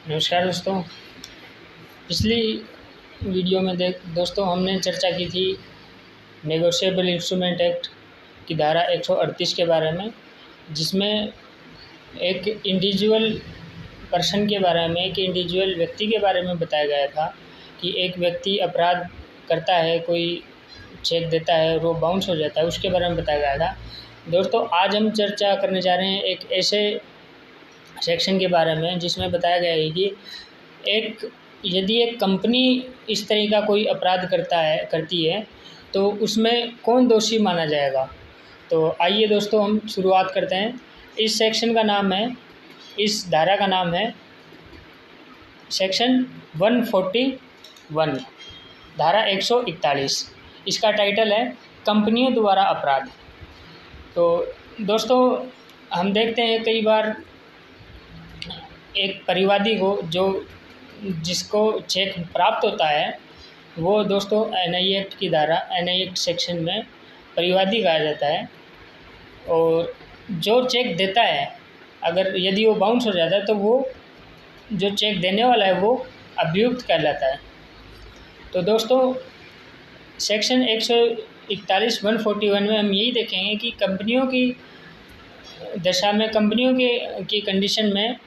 नमस्कार दोस्तों। पिछली वीडियो में दोस्तों हमने चर्चा की थी नेगोशिएबल इंस्ट्रूमेंट एक्ट की धारा 138 के बारे में, जिसमें एक इंडिविजुअल पर्सन के बारे में, एक इंडिविजुअल व्यक्ति के बारे में बताया गया था कि एक व्यक्ति अपराध करता है, कोई चेक देता है और वो बाउंस हो जाता है, उसके बारे में बताया गया था। दोस्तों आज हम चर्चा करने जा रहे हैं एक ऐसे सेक्शन के बारे में जिसमें बताया गया है कि यदि एक कंपनी इस तरह का कोई अपराध करती है तो उसमें कौन दोषी माना जाएगा। तो आइए दोस्तों हम शुरुआत करते हैं। इस सेक्शन का नाम है, इस धारा का नाम है सेक्शन 141, धारा 141। इसका टाइटल है कंपनियों द्वारा अपराध। तो दोस्तों हम देखते हैं कई बार एक परिवादी को जिसको चेक प्राप्त होता है वो दोस्तों एनआई एक्ट की धारा एनआई एक्ट सेक्शन में परिवादी कहा जाता है, और जो चेक देता है अगर यदि वो बाउंस हो जाता है तो वो जो चेक देने वाला है वो अभियुक्त कहलाता है। तो दोस्तों सेक्शन 141 में हम यही देखेंगे कि कंपनियों की दशा में, कंपनियों की कंडीशन में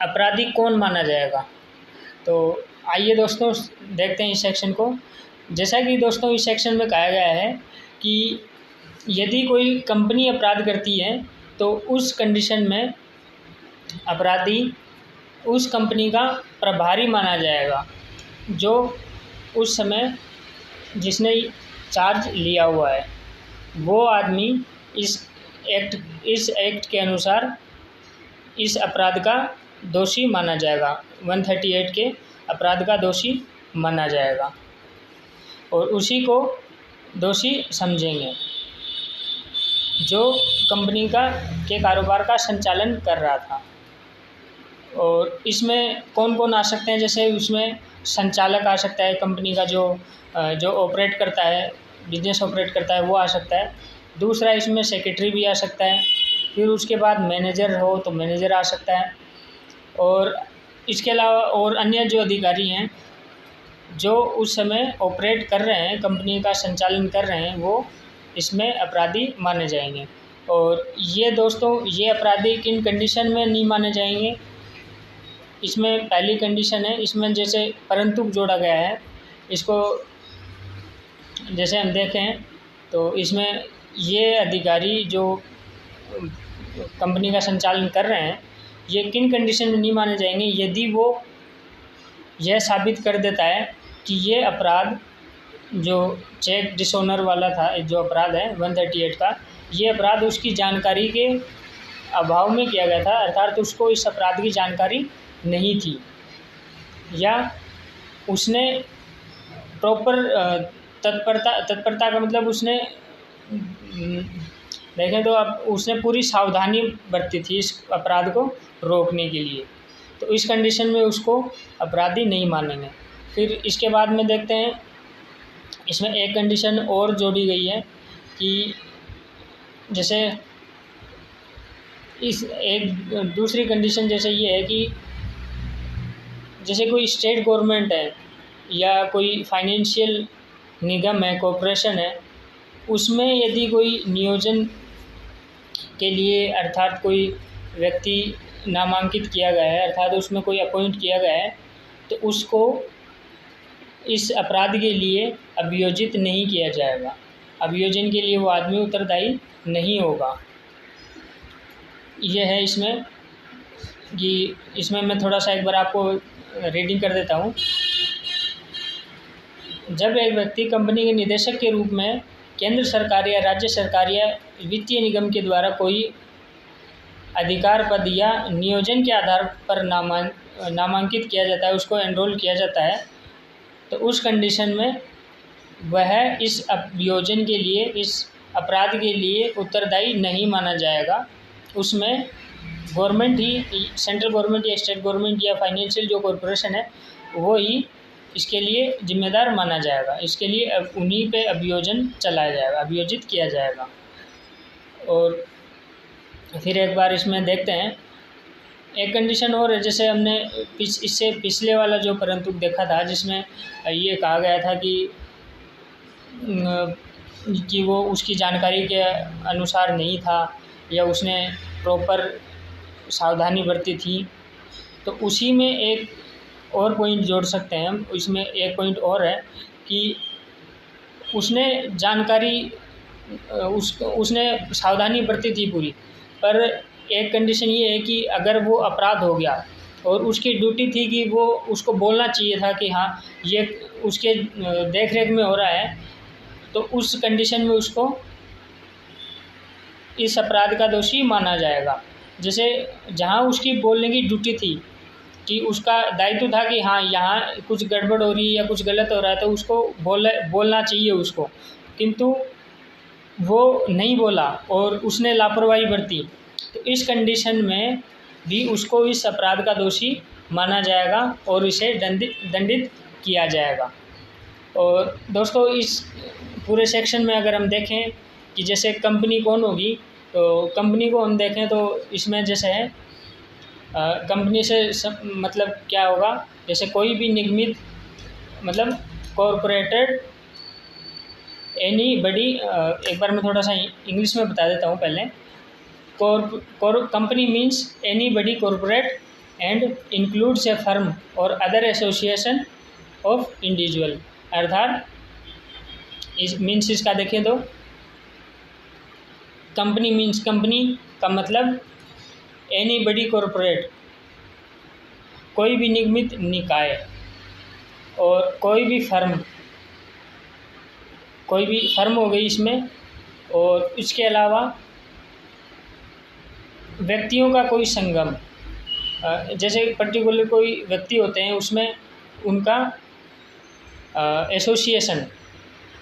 अपराधी कौन माना जाएगा। तो आइए दोस्तों देखते हैं इस सेक्शन को। जैसा कि दोस्तों इस सेक्शन में कहा गया है कि यदि कोई कंपनी अपराध करती है तो उस कंडीशन में अपराधी उस कंपनी का प्रभारी माना जाएगा, जो उस समय जिसने चार्ज लिया हुआ है वो आदमी इस एक्ट के अनुसार इस अपराध का दोषी माना जाएगा, 138 के अपराध का दोषी माना जाएगा और उसी को दोषी समझेंगे जो कंपनी के कारोबार का संचालन कर रहा था। और इसमें कौन कौन आ सकते हैं, जैसे उसमें संचालक आ सकता है, कंपनी का जो ऑपरेट करता है, बिजनेस ऑपरेट करता है वो आ सकता है। दूसरा इसमें सेक्रेटरी भी आ सकता है। फिर उसके बाद मैनेजर हो तो मैनेजर आ सकता है। और इसके अलावा और अन्य जो अधिकारी हैं जो उस समय ऑपरेट कर रहे हैं, कंपनी का संचालन कर रहे हैं, वो इसमें अपराधी माने जाएंगे। और ये दोस्तों ये अपराधी किन कंडीशन में नहीं माने जाएंगे, इसमें पहली कंडीशन है, इसमें जैसे परंतु जोड़ा गया है, इसको जैसे हम देखें तो इसमें ये अधिकारी जो कंपनी का संचालन कर रहे हैं ये किन कंडीशन में नहीं माने जाएंगे, यदि वो यह साबित कर देता है कि ये अपराध जो चेक डिसऑनर वाला था, जो अपराध है 138 का, ये अपराध उसकी जानकारी के अभाव में किया गया था, अर्थात उसको इस अपराध की जानकारी नहीं थी, या उसने प्रॉपर तत्परता का मतलब उसने देखें तो अब उसने पूरी सावधानी बरती थी इस अपराध को रोकने के लिए, तो इस कंडीशन में उसको अपराधी नहीं मानेंगे। फिर इसके बाद में देखते हैं इसमें एक कंडीशन और जोड़ी गई है कि जैसे इस एक दूसरी कंडीशन जैसे ये है कि जैसे कोई स्टेट गवर्नमेंट है या कोई फाइनेंशियल निगम है, कॉरपोरेशन है, उसमें यदि कोई नियोजन के लिए अर्थात कोई व्यक्ति नामांकित किया गया है, अर्थात उसमें कोई अपॉइंट किया गया है, तो उसको इस अपराध के लिए अभियोजित नहीं किया जाएगा। अभियोजन के लिए वो आदमी उत्तरदायी नहीं होगा। ये है इसमें कि इसमें मैं थोड़ा सा एक बार आपको रीडिंग कर देता हूँ। जब एक व्यक्ति कंपनी के निदेशक के रूप में केंद्र सरकार या राज्य सरकार या वित्तीय निगम के द्वारा कोई अधिकार पद या नियोजन के आधार पर नामांकित किया जाता है, उसको एनरोल किया जाता है, तो उस कंडीशन में वह इस अभियोजन के लिए, इस अपराध के लिए उत्तरदायी नहीं माना जाएगा। उसमें गवर्नमेंट ही, सेंट्रल गवर्नमेंट या स्टेट गवर्नमेंट या फाइनेंशियल जो कॉरपोरेशन है वो ही इसके लिए जिम्मेदार माना जाएगा। इसके लिए उन्हीं पे अभियोजन चलाया जाएगा, अभियोजित किया जाएगा। और फिर एक बार इसमें देखते हैं एक कंडीशन और है, जैसे हमने इससे पिछले वाला जो परंतु देखा था, जिसमें ये कहा गया था कि वो उसकी जानकारी के अनुसार नहीं था या उसने प्रॉपर सावधानी बरती थी। तो उसी में एक और पॉइंट जोड़ सकते हैं हम। इसमें एक पॉइंट और है कि उसने जानकारी उसने सावधानी बरती थी पूरी, पर एक कंडीशन ये है कि अगर वो अपराध हो गया और उसकी ड्यूटी थी कि वो उसको बोलना चाहिए था कि हाँ ये उसके देख रेख में हो रहा है, तो उस कंडीशन में उसको इस अपराध का दोषी माना जाएगा। जैसे जहाँ उसकी बोलने की ड्यूटी थी कि उसका दायित्व था कि हाँ यहाँ कुछ गड़बड़ हो रही है या कुछ गलत हो रहा है तो उसको बोलना चाहिए उसको, किंतु वो नहीं बोला और उसने लापरवाही बरती, तो इस कंडीशन में भी उसको इस अपराध का दोषी माना जाएगा और इसे दंडित किया जाएगा। और दोस्तों इस पूरे सेक्शन में अगर हम देखें कि जैसे कंपनी कौन होगी, तो कंपनी को हम देखें तो इसमें जैसे है कंपनी से मतलब क्या होगा, जैसे कोई भी निगमित मतलब कॉरपोरेटेड एनी बडी, एक बार मैं थोड़ा सा इंग्लिश में बता देता हूँ पहले। Company means any buddy corporate and includes A firm और अदर एसोसिएशन ऑफ इंडिविजुअल। अर्थात इस मीन्स इसका देखें तो कंपनी मीन्स कंपनी का मतलब एनी बडी कॉरपोरेट, कोई भी निगमित निकाय, और कोई भी फर्म हो गई इसमें, और इसके अलावा व्यक्तियों का कोई संगम, जैसे पर्टिकुलर कोई व्यक्ति होते हैं उसमें उनका एसोसिएशन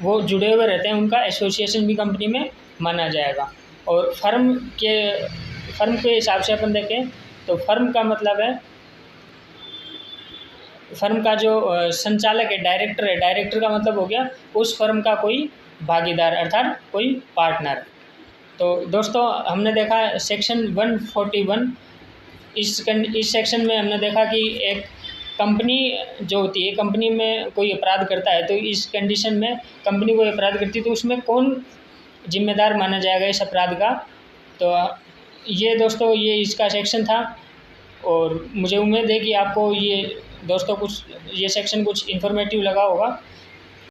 वो जुड़े हुए रहते हैं, उनका एसोसिएशन भी कंपनी में माना जाएगा। और फर्म के हिसाब से अपन देखें तो फर्म का मतलब है फर्म का जो संचालक है, डायरेक्टर का मतलब हो गया उस फर्म का कोई भागीदार अर्थात कोई पार्टनर। तो दोस्तों हमने देखा सेक्शन 141, इस सेक्शन में हमने देखा कि एक कंपनी जो होती है, कंपनी में कोई अपराध करता है तो इस कंडीशन में कंपनी कोई अपराध करती है तो उसमें कौन जिम्मेदार माना जाएगा इस अपराध का। तो ये दोस्तों ये इसका सेक्शन था, और मुझे उम्मीद है कि आपको ये दोस्तों ये सेक्शन कुछ इन्फॉर्मेटिव लगा होगा।